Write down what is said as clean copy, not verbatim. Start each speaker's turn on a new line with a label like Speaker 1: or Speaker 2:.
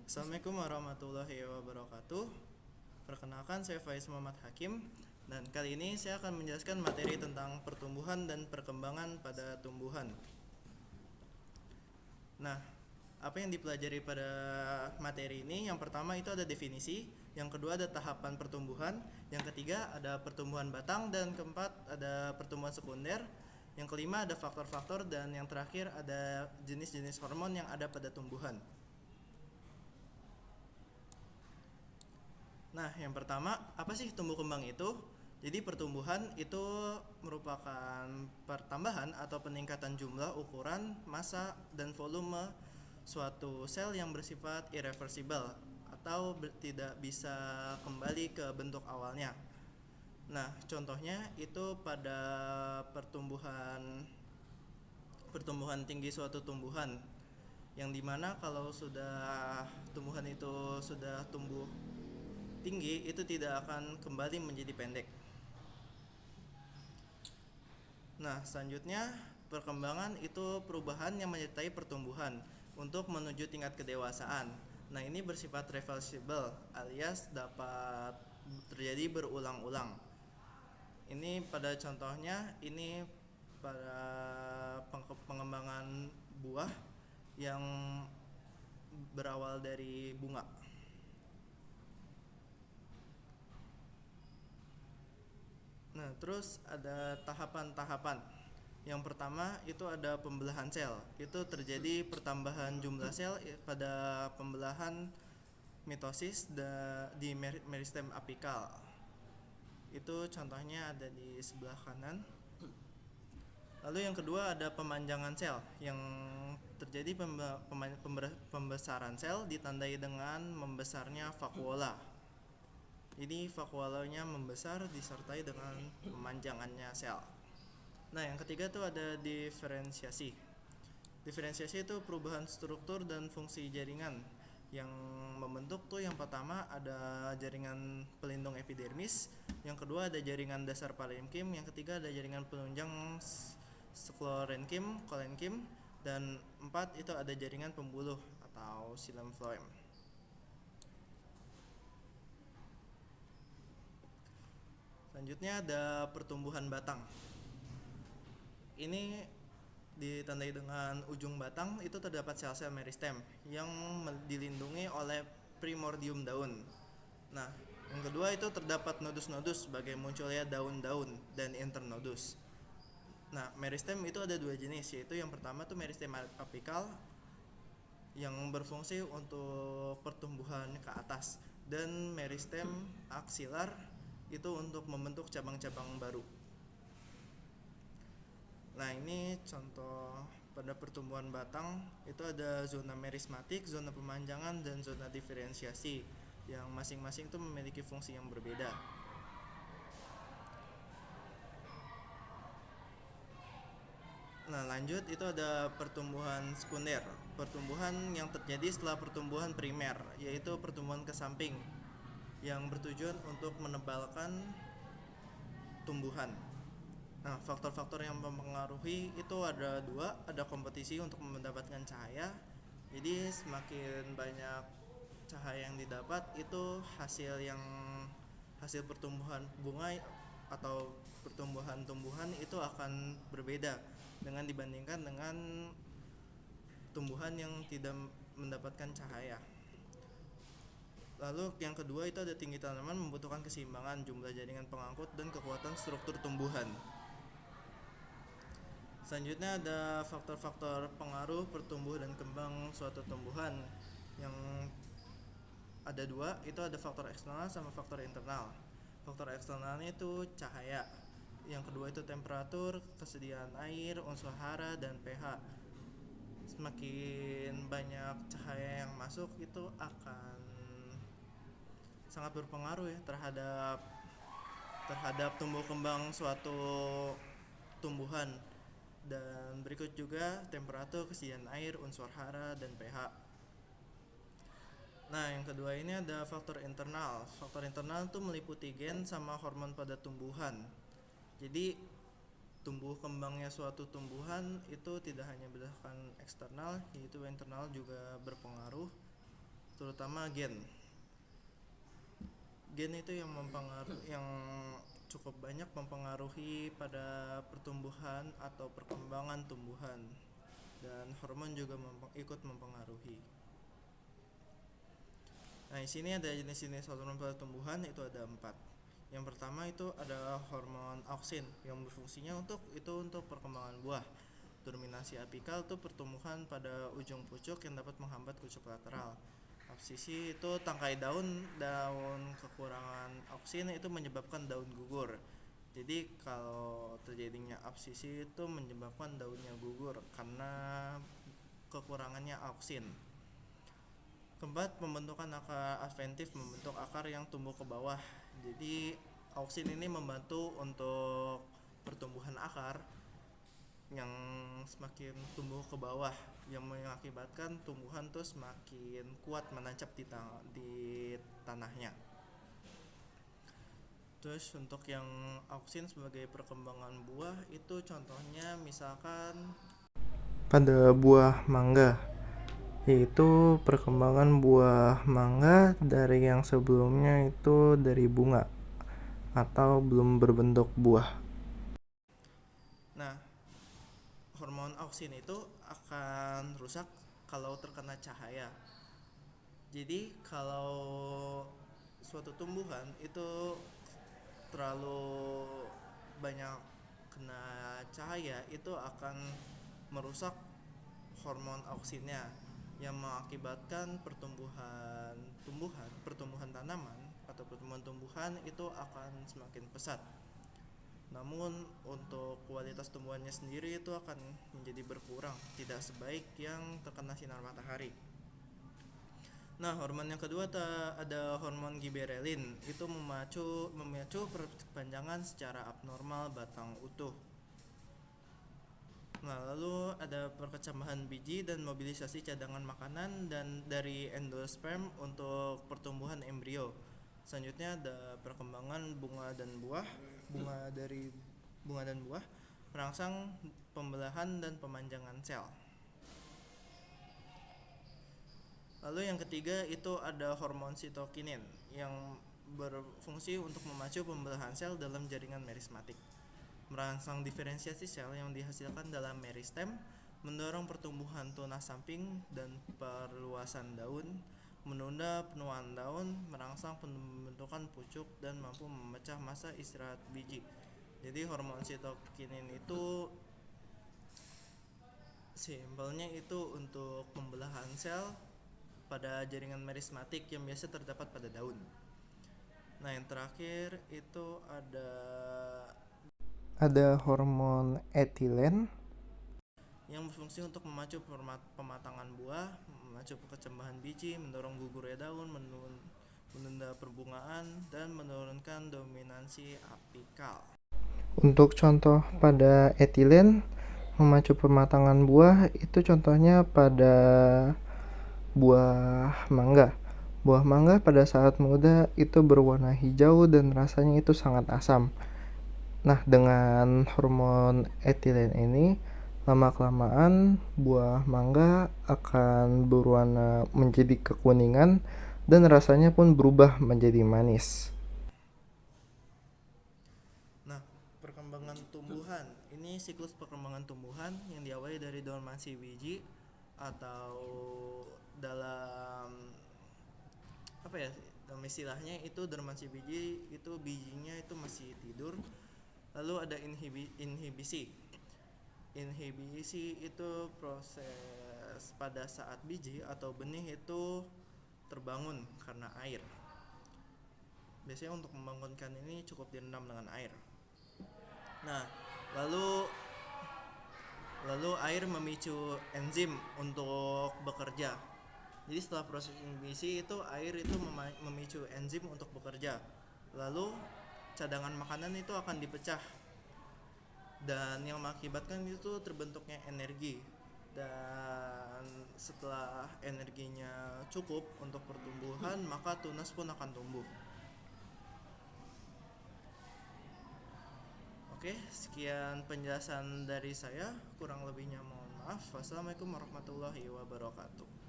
Speaker 1: Assalamualaikum warahmatullahi wabarakatuh. Perkenalkan, saya Faiz Muhammad Hakim, dan kali ini saya akan menjelaskan materi tentang pertumbuhan dan perkembangan pada tumbuhan. Nah, apa yang dipelajari pada materi ini? Yang pertama itu ada definisi, yang kedua ada tahapan pertumbuhan, yang ketiga ada pertumbuhan batang, dan keempat ada pertumbuhan sekunder, yang kelima ada faktor-faktor, dan yang terakhir ada jenis-jenis hormon yang ada pada tumbuhan. Nah, yang pertama, apa sih tumbuh kembang itu? Jadi pertumbuhan itu merupakan pertambahan atau peningkatan jumlah, ukuran, massa, dan volume suatu sel yang bersifat irreversible atau tidak bisa kembali ke bentuk awalnya. Nah, contohnya itu pada pertumbuhan tinggi suatu tumbuhan, yang dimana kalau sudah tumbuhan itu sudah tumbuh tinggi, itu tidak akan kembali menjadi pendek. Nah, selanjutnya perkembangan itu perubahan yang menyertai pertumbuhan untuk menuju tingkat kedewasaan. Nah, ini bersifat reversible alias dapat terjadi berulang-ulang. Ini pada contohnya, ini pada pengembangan buah yang berawal dari bunga. Nah, terus ada tahapan-tahapan. Yang pertama itu ada pembelahan sel. Itu terjadi pertambahan jumlah sel pada pembelahan mitosis di meristem apikal. Itu contohnya ada di sebelah kanan. Lalu yang kedua ada pemanjangan sel, yang terjadi pembesaran sel ditandai dengan membesarnya vakuola. Ini vakuolanya membesar disertai dengan pemanjangannya sel. Nah, yang ketiga itu ada diferensiasi. Diferensiasi itu perubahan struktur dan fungsi jaringan. Yang membentuk tuh yang pertama ada jaringan pelindung epidermis, yang kedua ada jaringan dasar parenkim, yang ketiga ada jaringan penunjang sklerenkim, kolenkim, dan empat itu ada jaringan pembuluh atau xilem phloem. Selanjutnya ada pertumbuhan batang. Ini ditandai dengan ujung batang itu terdapat sel-sel meristem yang dilindungi oleh primordium daun. Nah, yang kedua itu terdapat nodus-nodus sebagai munculnya daun-daun dan internodus. Nah, meristem itu ada dua jenis, yaitu yang pertama tuh meristem apikal yang berfungsi untuk pertumbuhan ke atas, dan meristem aksilar itu untuk membentuk cabang-cabang baru. Nah, ini contoh pada pertumbuhan batang itu ada zona merismatik, zona pemanjangan, dan zona diferensiasi yang masing-masing itu memiliki fungsi yang berbeda. Nah, lanjut itu ada pertumbuhan sekunder. Pertumbuhan yang terjadi setelah pertumbuhan primer, yaitu pertumbuhan ke samping yang bertujuan untuk menebalkan tumbuhan. Nah, faktor-faktor yang mempengaruhi itu ada dua, ada kompetisi untuk mendapatkan cahaya. Jadi semakin banyak cahaya yang didapat, itu hasil pertumbuhan bunga atau pertumbuhan tumbuhan itu akan berbeda dengan dibandingkan dengan tumbuhan yang tidak mendapatkan cahaya. Lalu yang kedua itu ada tinggi tanaman membutuhkan keseimbangan jumlah jaringan pengangkut dan kekuatan struktur tumbuhan. Selanjutnya ada faktor-faktor pengaruh pertumbuhan dan kembang suatu tumbuhan, yang ada dua, itu ada faktor eksternal sama faktor internal. Faktor eksternalnya itu cahaya, yang kedua itu temperatur, kesediaan air, unsur hara, dan pH. Semakin banyak cahaya yang masuk itu akan sangat berpengaruh ya terhadap tumbuh kembang suatu tumbuhan. Dan berikut juga temperatur, kesediaan air, unsur hara, dan pH. Nah, yang kedua ini ada faktor internal. Faktor internal itu meliputi gen sama hormon pada tumbuhan. Jadi tumbuh kembangnya suatu tumbuhan itu tidak hanya berdasarkan eksternal, yaitu internal juga berpengaruh. terutama gen. Gen itu yang cukup banyak mempengaruhi pada pertumbuhan atau perkembangan tumbuhan, dan hormon juga ikut mempengaruhi. Nah, di sini ada jenis-jenis hormon pada tumbuhan, itu ada 4. Yang pertama itu ada hormon auksin yang berfungsinya untuk perkembangan buah. Dominasi apikal itu pertumbuhan pada ujung pucuk yang dapat menghambat pucuk lateral. Absisi itu tangkai daun kekurangan auksin itu menyebabkan daun gugur. Jadi kalau terjadinya absisi itu menyebabkan daunnya gugur karena kekurangannya auksin. Keempat, pembentukan akar adventif, membentuk akar yang tumbuh ke bawah. Jadi auksin ini membantu untuk pertumbuhan akar yang semakin tumbuh ke bawah, yang mengakibatkan tumbuhan tuh semakin kuat menancap di tanahnya. Terus untuk yang auksin sebagai perkembangan buah itu contohnya misalkan pada buah mangga, yaitu perkembangan buah mangga dari yang sebelumnya itu dari bunga atau belum berbentuk buah. Nah, hormon auksin itu akan rusak kalau terkena cahaya. Jadi kalau suatu tumbuhan itu terlalu banyak kena cahaya, itu akan merusak hormon auksinnya yang mengakibatkan pertumbuhan tanaman atau pertumbuhan tumbuhan itu akan semakin pesat. Namun untuk kualitas tumbuhannya sendiri itu akan menjadi berkurang, tidak sebaik yang terkena sinar matahari. Nah, hormon yang kedua ada hormon giberelin, itu memacu perpanjangan secara abnormal batang utuh. Nah, lalu ada perkecambahan biji dan mobilisasi cadangan makanan dan dari endosperm untuk pertumbuhan embrio. Selanjutnya ada perkembangan bunga dan buah merangsang pembelahan dan pemanjangan sel. Lalu yang ketiga itu ada hormon sitokinin yang berfungsi untuk memacu pembelahan sel dalam jaringan merismatik, merangsang diferensiasi sel yang dihasilkan dalam meristem, mendorong pertumbuhan tunas samping dan perluasan daun, menunda penuaan daun, merangsang pembentukan pucuk, dan mampu memecah massa istirahat biji. Jadi hormon sitokinin itu simpelnya itu untuk pembelahan sel pada jaringan merismatik yang biasa terdapat pada daun. Nah, yang terakhir itu ada hormon etilen yang berfungsi untuk memacu pematangan buah, memacu perkecambahan biji, mendorong gugurnya daun, menunda perbungaan, dan menurunkan dominansi apikal. Untuk contoh pada etilen memacu pematangan buah itu contohnya pada buah mangga. Buah mangga pada saat muda itu berwarna hijau dan rasanya itu sangat asam. Nah, dengan hormon etilen ini lama-kelamaan buah mangga akan berwarna menjadi kekuningan dan rasanya pun berubah menjadi manis. Nah, perkembangan tumbuhan. Ini siklus perkembangan tumbuhan yang diawali dari dormansi biji atau dalam istilahnya itu dormansi biji itu bijinya itu masih tidur. Lalu ada inhibisi. Inhibisi itu proses pada saat biji atau benih itu terbangun karena air. Biasanya untuk membangunkan ini cukup direndam dengan air. Nah, lalu air memicu enzim untuk bekerja. Jadi setelah proses inhibisi itu air itu memicu enzim untuk bekerja. Lalu cadangan makanan itu akan dipecah dan yang mengakibatkan itu terbentuknya energi. Dan setelah energinya cukup untuk pertumbuhan, maka tunas pun akan tumbuh. Oke, sekian penjelasan dari saya. Kurang lebihnya mohon maaf. Wassalamualaikum warahmatullahi wabarakatuh.